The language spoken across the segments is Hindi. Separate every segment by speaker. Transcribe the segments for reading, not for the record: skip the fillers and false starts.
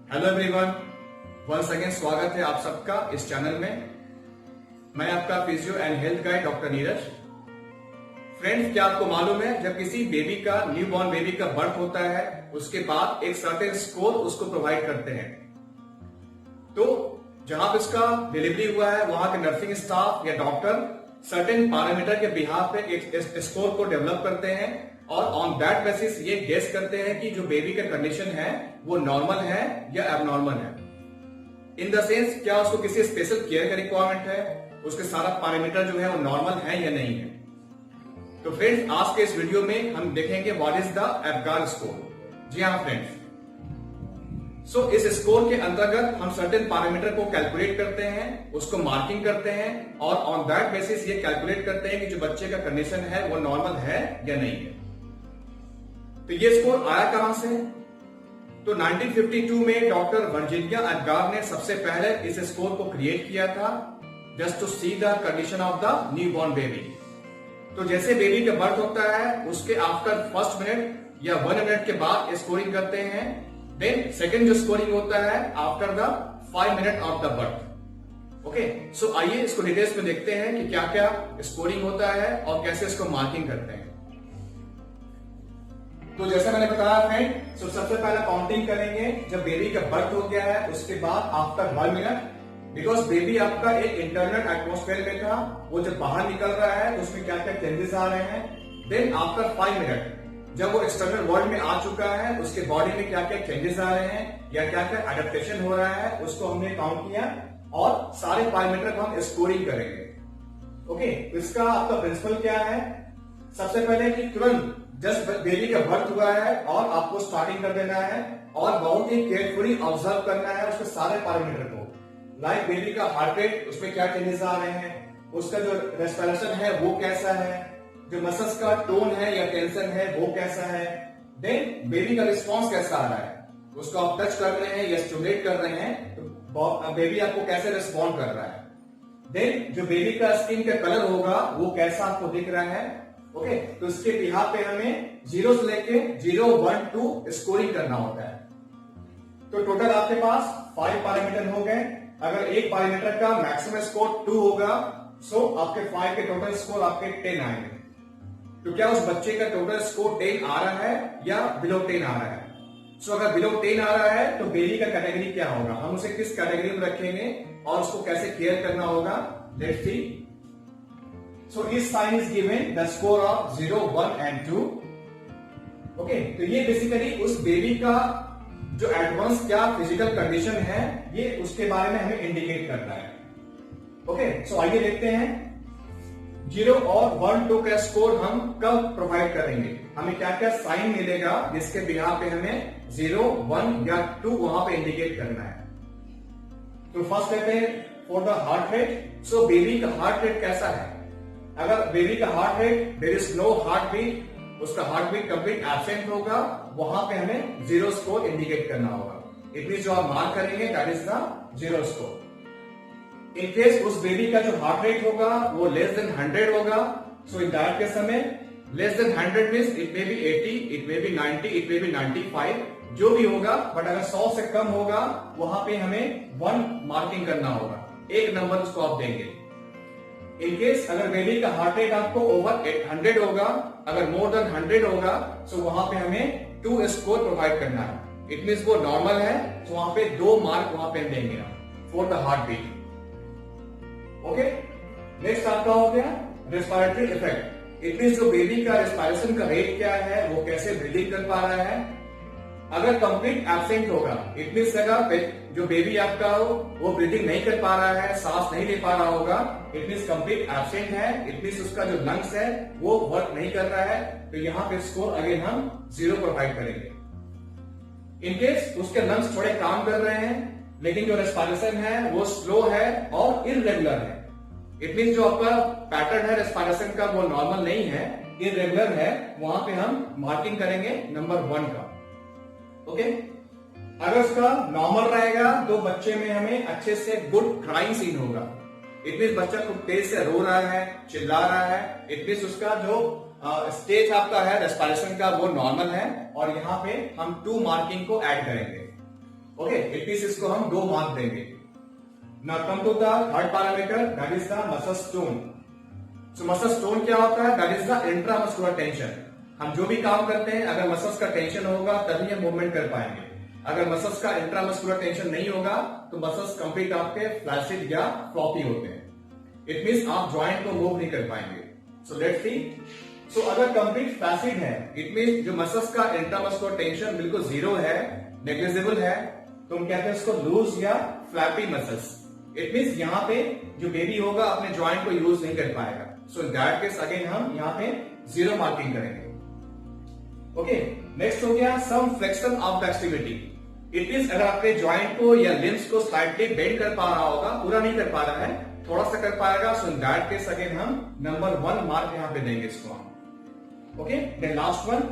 Speaker 1: हेलो एवरीवन, वंस अगेन स्वागत है आप सबका इस चैनल में। मैं आपका physio and health guide doctor Neeraj. Friends, क्या आपको मालूम है जब किसी बेबी का न्यूबॉर्न बेबी का बर्थ होता है उसके बाद एक सर्टेन स्कोर उसको प्रोवाइड करते हैं। तो जहां पर उसका डिलीवरी हुआ है वहां के नर्सिंग स्टाफ या डॉक्टर सर्टेन पैरामीटर के बिहाफ पे एक स्कोर को डेवलप करते हैं और ऑन दैट बेसिस ये गेस करते हैं कि जो बेबी का कंडीशन है वो नॉर्मल है या एबनॉर्मल है। इन द सेंस, क्या उसको किसी स्पेशल केयर का रिक्वायरमेंट है, उसके सारा पैरामीटर जो है वो नॉर्मल है या नहीं है। तो फ्रेंड्स, आज के इस वीडियो में हम देखेंगे what is the Apgar score. जी हाँ फ्रेंड्स, सो इस स्कोर के अंतर्गत हम सर्टेन पैरामीटर को कैलकुलेट करते हैं, उसको मार्किंग करते हैं और ऑन दैट बेसिस ये कैलकुलेट करते हैं कि जो बच्चे का कंडीशन है वो नॉर्मल है या नहीं है। तो ये स्कोर आया कहां से? तो 1952 में डॉक्टर वर्जीनिया एबगार ने सबसे पहले इस स्कोर को क्रिएट किया था, just to see the condition of the newborn baby. तो जैसे बेबी का बर्थ होता है उसके आफ्टर फर्स्ट मिनट या 1 मिनट के बाद स्कोरिंग करते हैं। देन सेकेंड जो स्कोरिंग होता है after the 5 minute of the birth. Okay, so आइए इसको डिटेल्स में देखते हैं कि क्या क्या स्कोरिंग होता है और कैसे इसको मार्किंग करते हैं। तो जैसे मैंने बताया फ्रेंड, तो सबसे पहले काउंटिंग करेंगे जब बेबी का बर्थ हो गया है उसके बाद आफ्टर 1 मिनट, बिकॉज बेबी आपका एक इंटरनल एटमोस्फेयर में था, वो जब बाहर निकल रहा है तो उसमें क्या क्या चेंजेस आ रहे हैं। देन आफ्टर 5 मिनट जब वो एक्सटर्नल वर्ल्ड में आ चुका है उसके बॉडी में क्या क्या चेंजेस आ रहे हैं या क्या क्या एडेप्टेशन हो रहा है उसको हमने काउंट किया और सारे पैरामीटर को हम स्कोरिंग करेंगे। ओके, तो इसका आपका प्रिंसिपल क्या है? सबसे पहले कि तुरंत जस्ट बेबी का बर्थ हुआ है और आपको स्टार्टिंग कर देना है और बहुत ही केयरफुली ऑब्जर्व करना है उसके सारे पैरामीटर को। लाइक बेबी का हार्ट रेट, उसमें क्या चेंजेस आ रहे हैं, उसका जो रेस्पिरेशन है वो कैसा है, जो मसल्स का टोन है या टेंशन है वो कैसा है। देन बेबी का रिस्पॉन्स कैसा आ रहा है, उसको आप टच कर रहे हैं या स्टिमुलेट कर रहे हैं तो बेबी आपको कैसे रिस्पॉन्ड कर रहा है। देन जो बेबी का स्किन का कलर होगा वो कैसा आपको दिख रहा है। ओके, तो इसके बिहाफ पे हमें 0 से लेके 0, 1, 2 स्कोरिंग करना होता है। तो टोटल आपके पास 5 पैरामीटर हो गए। अगर एक पैरामीटर का मैक्सिमम स्कोर 2 होगा सो आपके 5 के टोटल स्कोर आपके 10 आएंगे। तो क्या उस बच्चे का टोटल स्कोर 10 आ रहा है या बिलो 10 आ रहा है? सो अगर बिलो 10 आ रहा है तो बेबी का कैटेगरी क्या होगा, हम उसे किस कैटेगरी में रखेंगे और उसको कैसे केयर करना होगा। Let's see. So each sign is given the score of 0, 1 and 2. Okay, तो ये बेसिकली उस बेबी का जो एडवांस क्या फिजिकल कंडीशन है ये उसके बारे में हमें इंडिकेट करना है। ओके, सो आइए देखते हैं 0 और 1, 2 का स्कोर हम कब प्रोवाइड करेंगे, हमें क्या क्या साइन मिलेगा जिसके बिहाफ पे हमें 0, 1 या 2 वहां पे इंडिकेट करना है। तो फर्स्ट लेते हैं for the heart rate. So baby का हार्ट रेट कैसा है? अगर बेबी का heart rate there is no heartbeat, उसका हार्ट बीट कंप्लीट एब्सेंट होगा, वहां पे हमें 0 स्कोर इंडिकेट करना होगा। इट मींस जो आप मार्क करेंगे that is the 0 score. In case उस बेबी का जो हार्ट रेट होगा वो लेस देन 100 होगा, सो इन दैट केस हमें less than 100 means it may be 80, it may be 90, it may be 95, जो भी होगा, बट अगर 100 से कम होगा वहां पे हमें 1 मार्किंग करना होगा, एक नंबर उसको आप देंगे। इन केस अगर बेबी का हार्ट रेट आपको ओवर 100 होगा, अगर मोर देन 100 होगा, सो वहां पे हमें 2 स्कोर प्रोवाइड करना है। इट मींस वो नॉर्मल है तो वहां पे 2 मार्क वहां पे देंगे for the heartbeat. Okay, next आपका हो गया रेस्पिरेटरी इफेक्ट। इट मींस जो बेबी का रेस्पिरेशन का रेट क्या है, वो कैसे ब्रीदिंग कर पा रहा है। अगर कंप्लीट एब्सेंट होगा, इट मींस अगर जो बेबी आपका हो वो ब्रीदिंग नहीं कर पा रहा है, सांस नहीं ले पा रहा होगा, इट मींस कंप्लीट एब्सेंट है, इट मींस उसका जो लंग्स है वो वर्क नहीं कर रहा है, तो यहां पे स्कोर अगेन हम 0 प्रोवाइड करेंगे। इन केस उसके लंग्स थोड़े काम कर रहे हैं लेकिन जो रेस्पिरेशन है वो स्लो है और इररेगुलर है, इट मींस जो आपका पैटर्न है रेस्पिरेशन का वो नॉर्मल नहीं है, इररेगुलर है, वहां पे हम मार्किंग करेंगे नंबर 1 का। ओके, अगर उसका नॉर्मल रहेगा तो बच्चे में हमें अच्छे से गुड क्राइंग सीन होगा। इट मींस बच्चा खूब तेज से रो रहा है, चिल्ला रहा है, इट मींस उसका जो स्टेज आपका है रेस्पिरेशन का वो नॉर्मल है और यहाँ पे हम 2 मार्किंग को ऐड करेंगे। ओके, इट मींस इसको हम 2 मार्क देंगे। Now come to the third parameter, that is the muscle tone. So muscle tone क्या होता है? That is the intramuscular tension. हम जो भी काम करते हैं, अगर मसल्स का टेंशन होगा तभी हम मूवमेंट कर पाएंगे। अगर मसल्स का इंट्रामस्कुलर टेंशन नहीं होगा तो मसल्स कंप्लीट आपके फ्लैसिड या फ्लॉपी होते हैं। इट मींस आप जॉइंट को मूव नहीं कर पाएंगे। So let's see. सो अगर कंप्लीट फ्लैसिड है, इट मींस जो मसल्स का इंट्रामस्कुलर टेंशन बिल्कुल जीरो है, नेग्लिजिबल है, तो हम कहते हैं इसको लूज या फ्लैपी मसल्स। इट मींस यहाँ पे जो बेबी होगा अपने जॉइंट को यूज नहीं कर पाएगा। सो इन दैट केस अगेन हम यहाँ पे 0 मार्किंग करेंगे। ओके, नेक्स्ट हो गया some flexion of the extremity. It means अगर आपके जॉइंट को या लिम्स को स्लाइटली बेंड कर पा रहा होगा, पूरा नहीं कर पा रहा है, थोड़ा सा कर पाएगा, सो इन दैट केस अगेन हम नंबर 1 मार्क यहाँ पे देंगे इसको हम। ओके, देन लास्ट वन,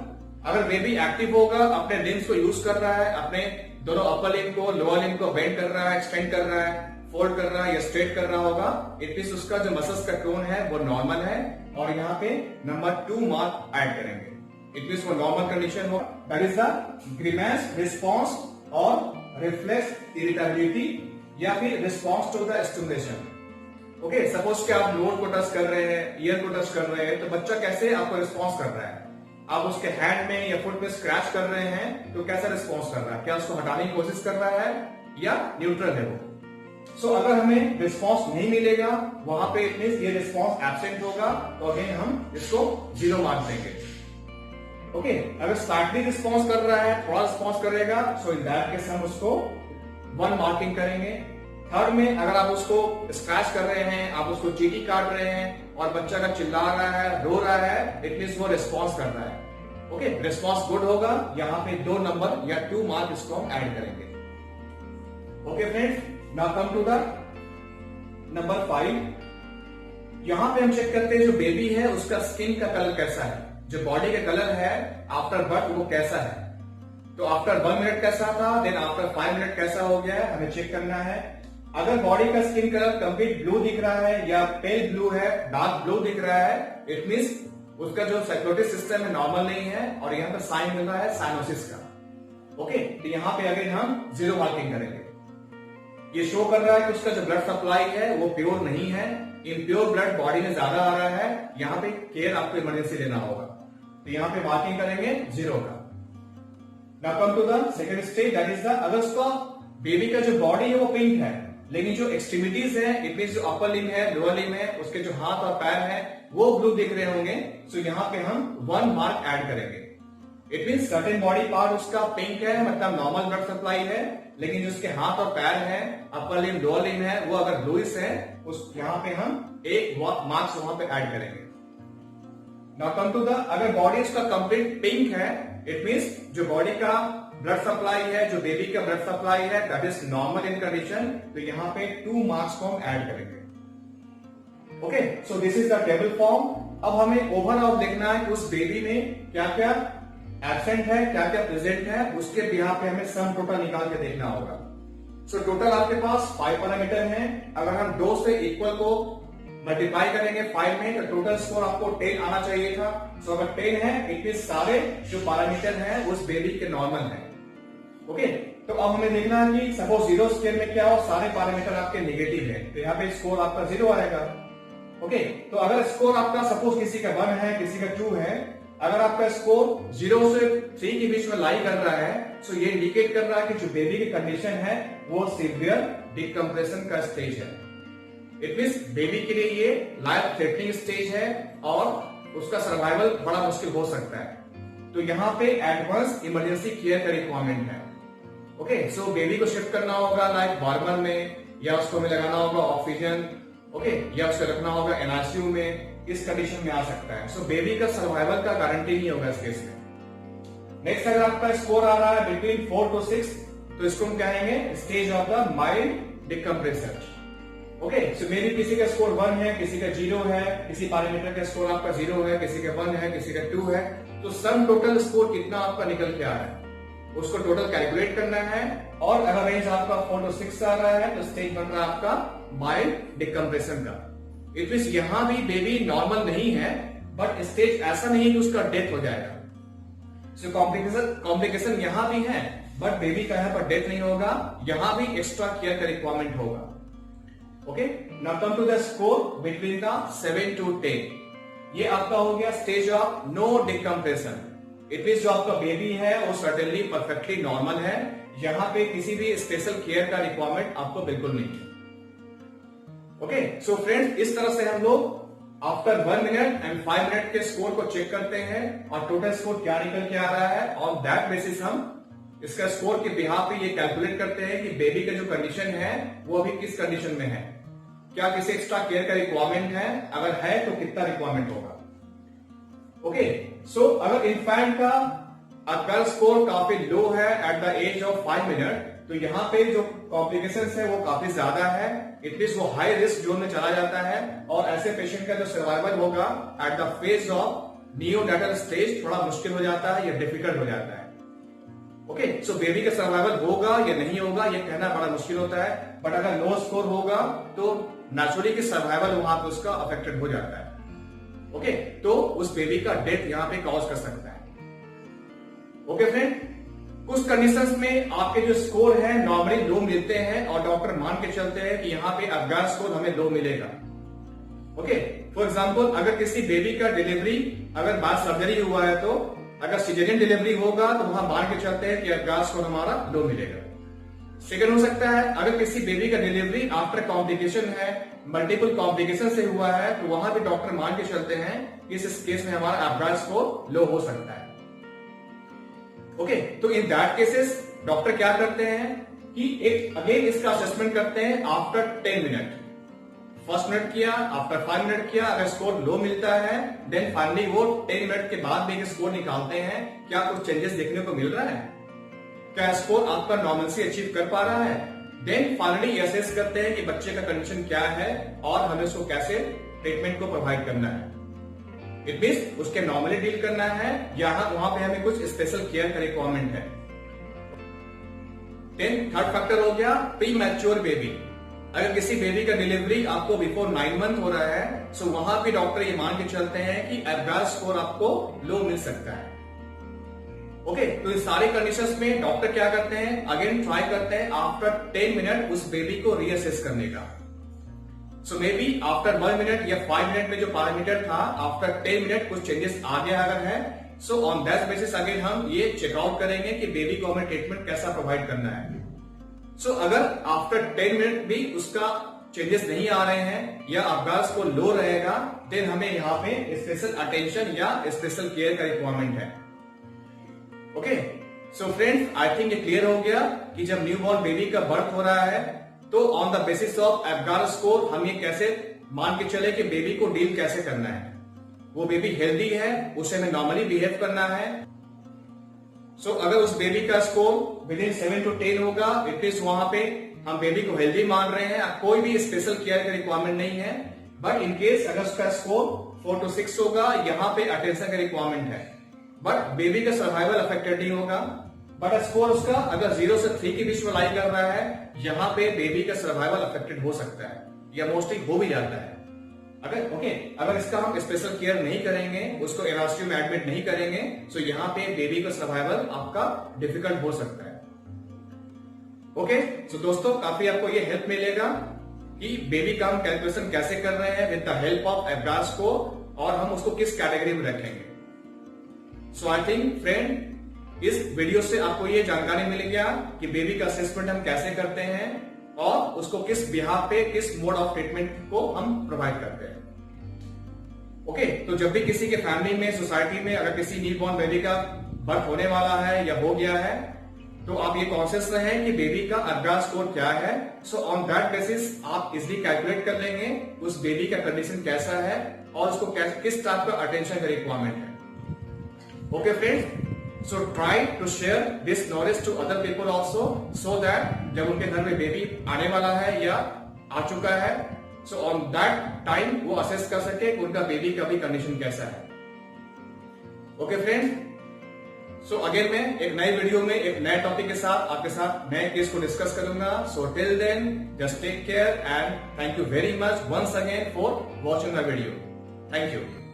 Speaker 1: अगर बेबी एक्टिव होगा, अपने लिम्स को यूज कर रहा है, अपने दोनों अपर लिम्ब को लोअर लिम्ब को बेंड कर रहा है, एक्सटेंड कर रहा है, फोल्ड कर रहा है या स्ट्रेट कर रहा होगा, इट मींस उसका जो मसल्स का टोन है वो नॉर्मल है, और यहाँ पे नंबर 2 मार्क ऐड करेंगे। इट मींस वो नॉर्मल कंडीशन हो, that is the grimace response और रिफ्लेक्स इरिटेबिलिटी या फिर response to the stimulation. Okay, suppose कि आप नोट को टच कर रहे हैं, ईयर को टच कर रहे हैं, तो बच्चा कैसे आपको रिस्पॉन्स कर रहा है? आप उसके हैंड में या फुट में स्क्रैच कर रहे हैं तो कैसा रिस्पॉन्स कर रहा है? क्या उसको हटाने की कोशिश कर रहा है या न्यूट्रल है वो? सो अगर हमें रिस्पॉन्स नहीं मिलेगा वहां पे, इट मींस ये रिस्पॉन्स एब्सेंट होगा, तो अगेन हम इसको 0 मार्क देंगे। ओके, अगर स्लाइटली रिस्पॉन्स कर रहा है, थोड़ा रिस्पॉन्स करेगा, सो इन दैट केस हम उसको 1 मार्किंग करेंगे। थर्ड में अगर आप उसको स्क्रैच कर रहे हैं, आप उसको चींटी काट रहे हैं और बच्चा का चिल्ला रहा है, रो रहा है, इट मींस वो रिस्पॉन्स कर रहा है। ओके, रिस्पॉन्स गुड होगा, यहाँ पे 2 नंबर या 2 मार्क इसको हम ऐड करेंगे। Okay friends, now come to the number 5। यहां पे हम चेक करते हैं जो बेबी है उसका स्किन का कलर कैसा है, जो बॉडी का कलर है आफ्टर बर्थ वो कैसा है। तो आफ्टर 1 मिनट कैसा था, देन आफ्टर 5 मिनट कैसा हो गया है, हमें चेक करना है। अगर बॉडी का स्किन कलर कंप्लीट ब्लू दिख रहा है या पेल ब्लू है, डार्क ब्लू दिख रहा है, इट मींस उसका जो साइकोटिक सिस्टम है नॉर्मल नहीं है, और यहाँ पे साइन मिल रहा है साइनोसिस का। ओके, तो यहाँ पे अगेन हम 0 मार्किंग करेंगे। ये शो कर रहा है कि उसका जो ब्लड सप्लाई है वो प्योर नहीं है, इम्प्योर ब्लड बॉडी में ज्यादा आ रहा है, यहाँ पे केयर आपको इमरजेंसी लेना होगा। तो यहाँ पे मार्किंग करेंगे 0 का। Now come to the second stage, that is the अगर उसका बेबी का जो बॉडी है वो पिंक है, लेकिन जो एक्सट्रीमिटीज है, इट मींस जो अपर लिम्ब है, लोअर लिम्ब है, उसके जो हाथ और पैर है वो ब्लू दिख रहे होंगे, सो यहाँ पे हम 1 मार्क ऐड करेंगे। It means certain body part उसका पिंक है, मतलब नॉर्मल ब्लड सप्लाई है, लेकिन जो उसके हाथ और पैर है, अपर लिम्ब लोअर लिम्ब है, वो अगर ब्लूइश है, उस यहाँ पे हम 1 मार्क्स वहां पे ऐड करेंगे। नाउ कम टू द अगर बॉडी उसका कंप्लीट पिंक है, इट मींस जो बॉडी का ब्लड सप्लाई है, जो बेबी का ब्लड सप्लाई है, that is normal in condition, तो यहाँ पे 2 मार्क्स को हम ऐड करेंगे। Okay, so this is the table form. अब हमें ओवरऑल देखना है कि उस बेबी में क्या क्या एब्सेंट है, क्या क्या प्रेजेंट है, उसके बिहार पे हमें सम टोटल निकाल के देखना होगा। सो टोटल आपके पास 5 पैरामीटर हैं। अगर हम 2 से इक्वल को मल्टीप्लाई करेंगे 5 में, तो टोटल स्कोर आपको 10 आना चाहिए था। सो अगर 10 है, इट मींस सारे जो पैरामीटर हैं उस बेबी के नॉर्मल हैं। ओके, तो अब हमें देखना है कि सपोज 0 स्केल में क्या हो, सारे पैरामीटर आपके नेगेटिव है, तो यहाँ पे स्कोर आपका 0 आएगा। ओके, तो अगर स्कोर आपका सपोज किसी का 1 है, किसी का 2 है, अगर आपका स्कोर 0 से 3 के बीच में लाई कर रहा है, तो ये इंडिकेट कर रहा है कि जो बेबी की कंडीशन है वो सीवियर डिकम्प्रेशन का स्टेज है। इट मींस बेबी के लिए ये लाइफ थ्रेटनिंग स्टेज है और उसका सर्वाइवल बड़ा मुश्किल हो सकता है। तो यहाँ पे एडवांस इमरजेंसी केयर का रिक्वायरमेंट है। ओके, सो बेबी को शिफ्ट करना होगा लाइक वार्मर में, या उसको में लगाना होगा ऑक्सीजन, ओके, या उसको रखना होगा एनआईसीयू में, इस कंडीशन में आ सकता है। सो बेबी का सर्वाइवल का गारंटी नहीं होगा इस केस में। नेक्स्ट, अगर आपका स्कोर आ रहा है बिटवीन 4 to 6, तो इसको हम कहेंगे stage of the mild decompression. Okay, so may be किसी का स्कोर 1 है, किसी का 0 है, किसी पैरामीटर का स्कोर आपका 0 है, किसी का 1 है, किसी का 2 है, तो सम टोटल स्कोर कितना आपका निकल के आ रहा है उसको टोटल कैलकुलेट करना है। और अगर रेंज आपका 4 to 6 आ रहा है, तो स्टेज बन रहा है आपका माइल्ड डिकम्प्रेशन का। इट मींस यहां भी बेबी नॉर्मल नहीं है, बट स्टेज ऐसा नहीं है कि उसका डेथ हो जाएगा। सो कॉम्प्लिकेशन यहां भी है, बट बेबी का यहां पर डेथ नहीं होगा, यहां भी एक्स्ट्रा केयर का रिक्वायरमेंट होगा। Okay, now come to the score between the 7 to 10। ये आपका हो गया stage of no decompression. It means जो आपका बेबी है वो सर्टेनली परफेक्टली नॉर्मल है, यहां पे किसी भी स्पेशल केयर का रिक्वायरमेंट आपको बिल्कुल नहीं है। ओके, सो फ्रेंड्स, इस तरह से हम लोग आफ्टर 1 मिनट एंड 5 मिनट के स्कोर को चेक करते हैं और टोटल स्कोर क्या निकल के आ रहा है। ऑन दैट बेसिस हम इसका स्कोर के बिहाफ पे ये कैलकुलेट करते हैं कि बेबी का जो कंडीशन है वो अभी किस कंडीशन में है, क्या किसी एक्स्ट्रा केयर का रिक्वायरमेंट है, अगर है तो कितना रिक्वायरमेंट होगा। ओके, सो अगर इन्फेंट का अगर स्कोर काफी लो है at the age of 5 minute, तो यहाँ पे जो कॉम्प्लिकेशंस है वो काफी ज्यादा है। इट मींस वो हाई रिस्क जोन में चला जाता है और ऐसे पेशेंट का जो सर्वाइवल होगा at the phase of neonatal stage थोड़ा मुश्किल हो जाता है या डिफिकल्ट हो जाता है। ओके, सो बेबी का सर्वाइवल होगा या नहीं होगा ये कहना बड़ा मुश्किल होता है, बट अगर लो स्कोर होगा तो नेचुरली की सर्वाइवल वहां पे उसका अफेक्टेड हो जाता है। ओके, तो उस बेबी का डेथ यहां पे कॉज कर सकता है। ओके फ्रेंड, कुछ कंडीशंस में आपके जो स्कोर है नॉर्मली लो मिलते हैं और डॉक्टर मान के चलते हैं कि यहाँ पे अफगान स्कोर हमें लो मिलेगा। ओके, फॉर एग्जांपल अगर किसी बेबी का डिलीवरी अगर बाद सर्जरी हुआ है, तो अगर सिजेरियन डिलीवरी होगा तो वहां मान के चलते हैं कि अफगान स्कोर हमारा लो मिलेगा। सेकंड हो सकता है अगर किसी बेबी का डिलीवरी आफ्टर कॉम्प्लिकेशन है, मल्टीपल कॉम्प्लिकेशन से हुआ है, तो वहां भी डॉक्टर मान के चलते हैं कि इस केस में हमारा अफगान स्कोर लो हो सकता है। ओके, तो इन दैट केसेस डॉक्टर क्या करते हैं कि एक अगेन इसका असेसमेंट करते हैं आफ्टर 10 मिनट। फर्स्ट मिनट किया, आफ्टर 5 मिनट किया, अगर स्कोर लो मिलता है देन फाइनली वो 10 मिनट के बाद भी स्कोर निकालते हैं, क्या कुछ चेंजेस देखने को मिल रहा है, क्या स्कोर आपका नॉर्मल से अचीव कर पा रहा है। देन फाइनली असेस करते हैं कि बच्चे का कंडीशन क्या है और हमें उसको कैसे ट्रीटमेंट को प्रोवाइड करना है। इट मींस उसके नॉर्मली डील करना है या वहां पे हमें कुछ स्पेशल केयर का रिक्वायरमेंट है। देन थर्ड फैक्टर हो गया प्री मैच्योर बेबी। अगर किसी बेबी का डिलीवरी आपको बिफोर 9 मंथ हो रहा है, सो वहां भी डॉक्टर ये मान के चलते हैं कि एवरेज स्कोर आपको लो मिल सकता है। ओके, तो इस सारी कंडीशंस में डॉक्टर क्या करते हैं, अगेन ट्राई करते हैं आफ्टर 10 मिनट उस बेबी को रीअसेस करने का। सो मे बी आफ्टर 1 मिनट या 5 मिनट में जो पैरामीटर था, आफ्टर 10 मिनट कुछ चेंजेस आ गया अगर है, so on that basis again हम ये चेकआउट करेंगे कि बेबी को हमें ट्रीटमेंट कैसा प्रोवाइड करना है। सो अगर आफ्टर 10 मिनट भी उसका चेंजेस नहीं आ रहे हैं या अफगान स्कोर लो रहेगा, देन हमें यहाँ पे स्पेशल अटेंशन या स्पेशल केयर का रिक्वायरमेंट है। Okay, so friends, I think ये क्लियर हो गया कि जब न्यूबॉर्न बेबी का बर्थ हो रहा है तो on the basis of Apgar score हम ये कैसे मान के चले कि बेबी को डील कैसे करना है। वो बेबी हेल्दी है, उसे हमें नॉर्मली बिहेव करना है। सो अगर उस बेबी का स्कोर विद इन 7 to 10 होगा, इट मींस वहां पे हम बेबी को हेल्दी मान रहे हैं, कोई भी स्पेशल केयर का रिक्वायरमेंट नहीं है। बट इन केस अगर उसका स्कोर 4 to 6 होगा, यहाँ पे अटेंशन का रिक्वायरमेंट है, बट बेबी का सर्वाइवल अफेक्टेड नहीं होगा। बट स्कोर उसका अगर 0 से 3 के बीच में लाई कर रहा है, यहाँ पे बेबी का सर्वाइवल अफेक्टेड हो सकता है या मोस्टली हो भी जाता है। अगर इसका हम स्पेशल केयर नहीं करेंगे, उसको एनआईसीयू में एडमिट नहीं करेंगे, तो यहाँ पे बेबी का सर्वाइवल आपका डिफिकल्ट हो सकता है। ओके, सो दोस्तों, काफी आपको ये हेल्प मिलेगा कि बेबी का हम कैलकुलेशन कैसे कर रहे हैं with the help of average score और हम उसको किस कैटेगरी में रखेंगे। सो आई थिंक फ्रेंड, इस वीडियो से आपको ये जानकारी मिल गया कि बेबी का असेसमेंट हम कैसे करते हैं और उसको किस बिहाफ पे, किस मोड ऑफ ट्रीटमेंट को हम प्रोवाइड करते हैं। ओके, तो जब भी किसी के फैमिली में, सोसाइटी में अगर किसी न्यूबॉर्न बेबी का बर्थ होने वाला है या हो गया है, तो आप ये कॉन्शियस रहें कि बेबी का अफगान स्कोर क्या है। सो ऑन दैट बेसिस आप इजिली कैलकुलेट कर लेंगे उस बेबी का कंडीशन कैसा है और उसको किस टाइप का अटेंशन का रिक्वायरमेंट है। Okay friends, so try to share this knowledge to other people also, so that जब उनके घर में बेबी आने वाला है या आ चुका है, so on that time वो असेस कर सके कि उनका बेबी का भी कंडीशन कैसा है। ओके फ्रेंड्स, सो अगेन मैं एक नए वीडियो में एक नए टॉपिक के साथ आपके साथ नए केस को डिस्कस करूंगा। So till then just take care and thank you very much once again for watching the video. Thank you.